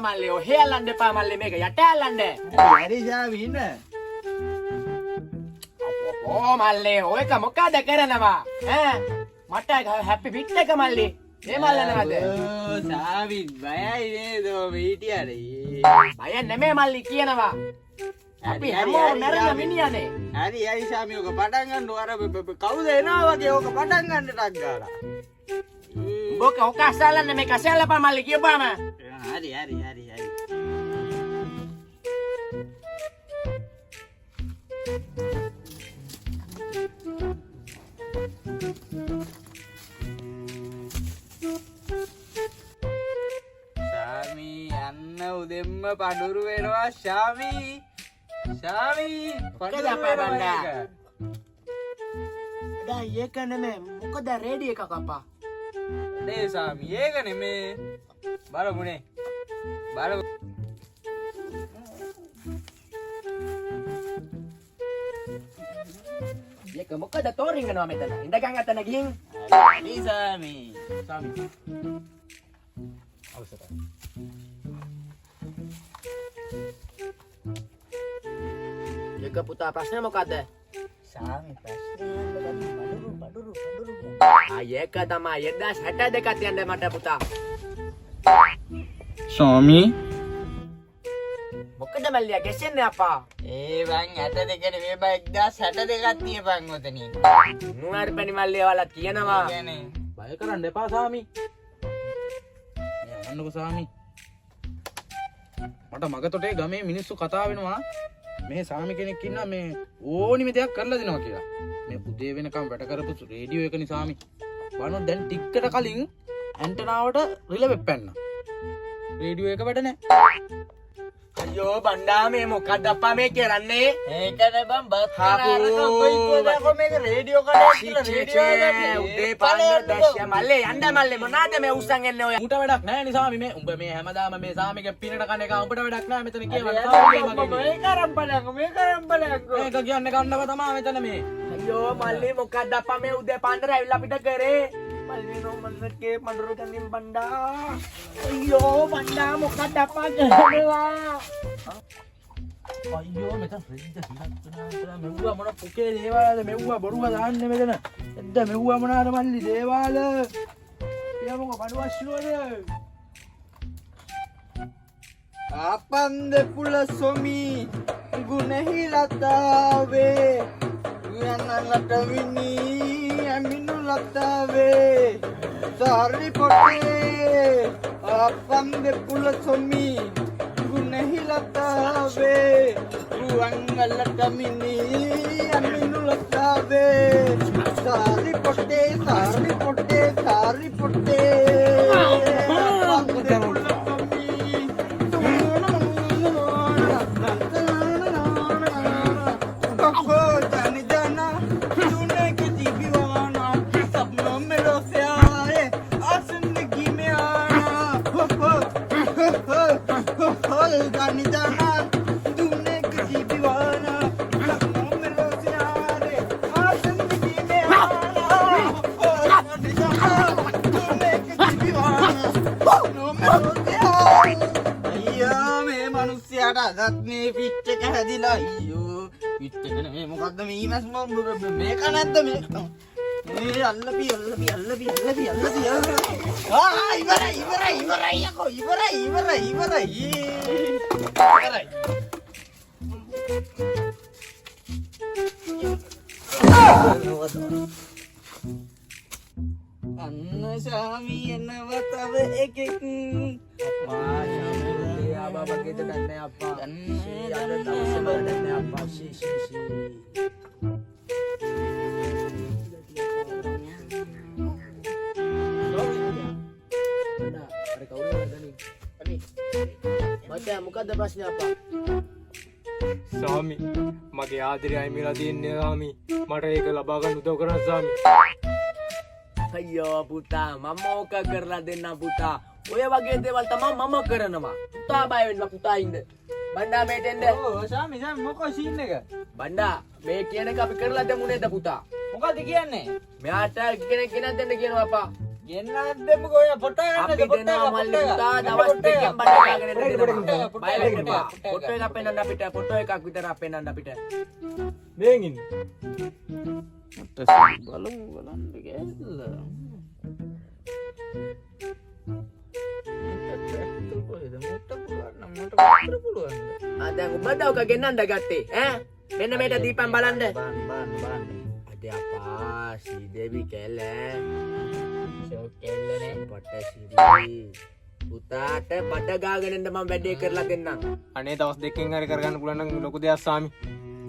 මල්ලේ ඔහෙ අල්ලන්න එපා මල්ලේ මේක යට අල්ලන්න. හරි ශාමි ඉන්න. ඕ මල්ලේ ඔයක මොකද කරනවා? ඈ මට හැපි පිට් එක මල්ලේ. මේ මල්ලනවද? ඕ ශාමි බයයි නේද ඔබ හිටියනේ. බය නෙමෙයි මල්ලි කියනවා. අපි හැමෝම මැරෙන මිනිහනේ. හරි හරි ශාමි ඔක පටන් ගන්න අර කවුද එනවා වගේ ඔක පටන් ගන්න ටක් ගාලා. ඔක අසලන්න මේක අසලපා මල්ලි කියපුවාම. හරි හරි හරි හරි. ශාමි අන්න උදෙන්ම පඳුරු වෙනවා ශාමි. ශාමි පඳුරු වෙනවා එක. දැන් ඒක නෙමෙයි මොකද රේඩිය එකක් අපා. නේ ශාමි ඒක නෙමේ. බලමුනේ. බලමු. ඒක මොකද තෝරින්ගනවා මෙතන. ඉඳගන් අතන ගිහින්. හරි ශාමි. සාමි. අවසරයි. ඒක පුතා ප්‍රශ්නේ මොකද? ශාමි ප්‍රශ්නේ පඳුරු. ඒක තමයි 1962ක් තියන්න මට පුතා. ශාමි මොකද මල්ලියා ගෙසෙන්නේ අපා? ඒ වන් 62 නෙමෙයි බා 1062ක් තියපන් ඔතනින්. නුවර පැණි මල්ලියා වල කියනවා. කියන්නේ බය කරන්න එපා සාමි. යන්නකො සාමි. මට මගතොටේ ගමේ මිනිස්සු කතා වෙනවා මේ සාමි කෙනෙක් ඉන්නා මේ ඕනිම දෙයක් කරලා දෙනවා කියලා. මේ උදේ වෙනකම් වැඩ කරපු රේඩියෝ එකනේ සාමි. බලන්න දැන් ටික්කට කලින් ඇන්ටනාවට රිලෙ වෙප්පැන්නා. රේඩියෝ එක වැඩ නැහැ. අයියෝ බණ්ඩා මේ මොකද අප්පා මේ කරන්නේ? ඒකනේ බම් බත් කරාරක කොයි කොදක මේක රේඩියෝ කඩේ කියලා රේඩියෝ උදේ පාන්දර දැස්ය මල්ලේ යන්න මල්ලේ මොනවාද මේ උස්සන් එන්නේ ඔය? උඹට වැඩක් නැහැ නේ සාමි මේ උඹ මේ හැමදාම මේ සාමිගේ පිනට කන එක උඹට වැඩක් නැහැ මෙතන කියවන්න. මේක කියන්නේ කන්නව තමයි මෙතන මේ. අයියෝ මල්ලේ මොකද අප්පා මේ උදේ පාන්දර ඇවිල්ලා අපිට කරේ? මල්ලේ නෝ මල්ලකේ පඳුරු කන්නින් බණ්ඩා. අයියෝ බණ්ඩා මොකද අප්පා කරනවා? අයියෝ මෙතන ෆ්‍රිජ් එක හිරක් මෙව්වා මොන පොකේ දේවාලද මෙව්වා බොරුව දාන්නේ මෙතන. එද්ද මෙව්වා මොනවාද මල්ලි දේවාල. පියමක බඩුවස්සුවද? ආපන්ද පුල සොමි ගුණහිලතාවේ යන්නලට විනි අමිනු ලතාවේ සාරි පොටේ ආපන්ද පුල සොමි ගුණහිලතාවේ රුවන්ගලට මිනි අමිනු ලතාවේ සාරි පොටේ අයියෝ මේ මිනිස්සයාට අදත් මේ පිට් එක හැදිලා අයියෝ පිට් එක නෙමෙයි මොකද්ද මේ ඊමස් මේක නැද්ද මේ අල්ලපි ඉවරයි යකෝ ඉවරයි අන්න ශාමි එනවා තව එකෙක් बाबा के तो डरने आपा याद से डरने आपा शी अरे कौन लगा नहीं अभी मचा मुकद्द प्रश्न आपा ස්වාමි මගේ ආදරය අයිමිලා තියන්නේ ස්වාමි මට ඒක ලබා ගන්න උදව් කරන්න ස්වාමි. අයියෝ පුතා මම ඕක කරලා දෙන්න පුතා. ඔය වගේ දේවල් තමයි මම කරනවා. පුතා බය වෙන්න පුතා ඉන්න. බණ්ඩා මේට එන්න. ඕ ශාමි මොකෝ සීන් එක බණ්ඩා මේ කියන එක අපි කරලා දෙමු නේද පුතා? මොකද්ද කියන්නේ මෙයාට කෙනෙක් ගෙනත් දෙන්න කියනවා අපා. ගෙන්නත් දෙමුකෝ ඔය ෆොටෝ ගන්නද අපි දෙනවා මල්ලි පුතා දවස් දෙකකින් බඩ ගාගෙන දෙනවා. බය වෙන්න එපා. ෆොටෝ එකක් පෙන්නන්න අපිට. ෆොටෝ එකක් විතර පෙන්නන්න අපිට. මේන් ඉන්න. බලමු බලන්න ගෑල්ල. ආ දැන් ඔබ දවක ගෙන්නන්න ගත්තේ ඈ මෙන්න මේක දීපන් බලන්න. අද අපා ශ්‍රීදේවි කැල ෂෝකෙල්ලනේ පොට්ටසිරි පුතාට බඩ ගාගෙන ඉන්න මම වැඩේ කරලා දෙන්නම්. අනේ දවස් දෙකකින් හරි කරගන්න පුළුවන් නම් ලොකු දෙයක් ස්වාමී.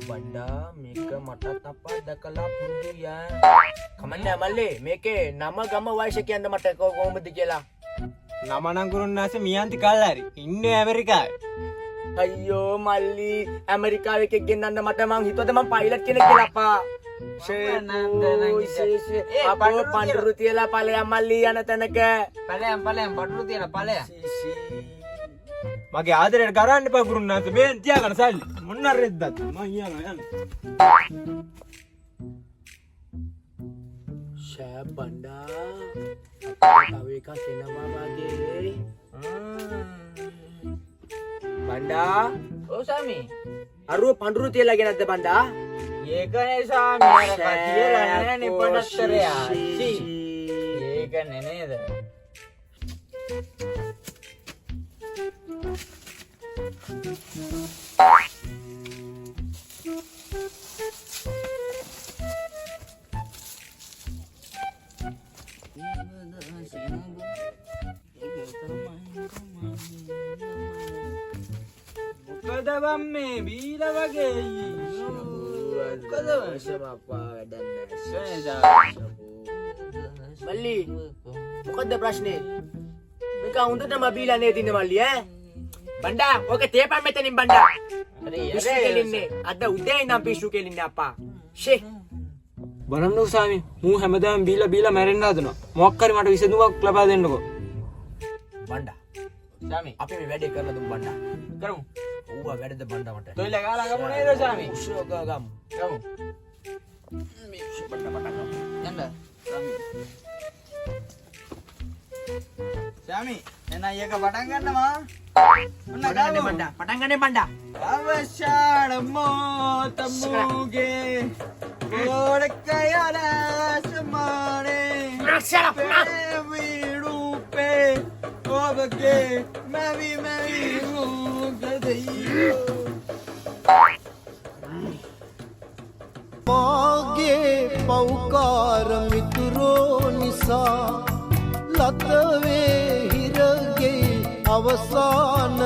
බණ්ඩා මේක මටත් අපා දැකලා පුරුදු යා. කමන්නේ මල්ලි මේකේ නම ගම වයස කියන්න මට කොහොමද කියලා. නම නම් කුරුන්නාසේ මියන්ති කල්ලාරි. ඉන්නේ ඇමරිකාවේ. අයියෝ මල්ලි ඇමරිකාවේ එකෙක් ගෙන්නන්න මට මං හිතුවද මං පයිලට් කෙනෙක් කියලා අපා. අපෝ පඳුරු තියලා ඵලයන් මල්ලි යන තැනක. ඵලයන් බඩුරු තියලා ඵලයන්. මගේ ආදරයට කරන්න එපා කුරුන්නාසේ. මේන් තියාගන්න සල්ලි. මොන්න රෙද්දත් මං යනවා යන්න. ෂෑ බණ්ඩා තව එකක් එනවා වගේ. බණ්ඩා ඔව් සාමි. අරුව පඳුරු තියලා ගෙනද්ද බණ්ඩා? ඒකනේ සාමි අර කතියලා නෑනේ පොඩත්තරයා. ඒකනේ නේද? මොකද බම්මේ බීලා වගේ මල්ලි මොකද්ද ප්‍රශ්නේ? මේක හොඳටම බීලා නේද ඉන්නේ මල්ලි ඈ? බණ්ඩා ඔක තේපන් මෙතනින් බණ්ඩා. පිස්සු කෙලින්නේ අද උදේ ඉඳන් පිස්සු කෙලින්නේ අපා. ෂේ බලන්නකෝ ස්වාමී. මූ හැමදාම බීලා මැරෙන්න හදනවා. මොකක් හරි මට විසඳුමක් ලබා දෙන්නකෝ. බණ්ඩා සාමි අපි මේ වැඩේ කරලා දුමු බණ්ඩා. කරමු. ඌව වැඩද බණ්ඩා මට. තොইলা ගාලා ගමු නේද සාමි? උෂ්‍යෝ ගමු. ගමු. බණ්ඩා පටන් ගමු. යන්න සාමි. සාමි එනා එක පටන් ගන්නවා. ඔන්න පටන් ගන්න ගමු. බණ්ඩා. පටන් ගන්න බණ්ඩා. අවශාන මොතමුගේ කොඩකයල සමානේ විරුපේ ඔබගේ මැවි මුගදෙයෝ මාගේ පෞකාර මිතුරෝ නිසා ලතවේ හිරගේ අවසාන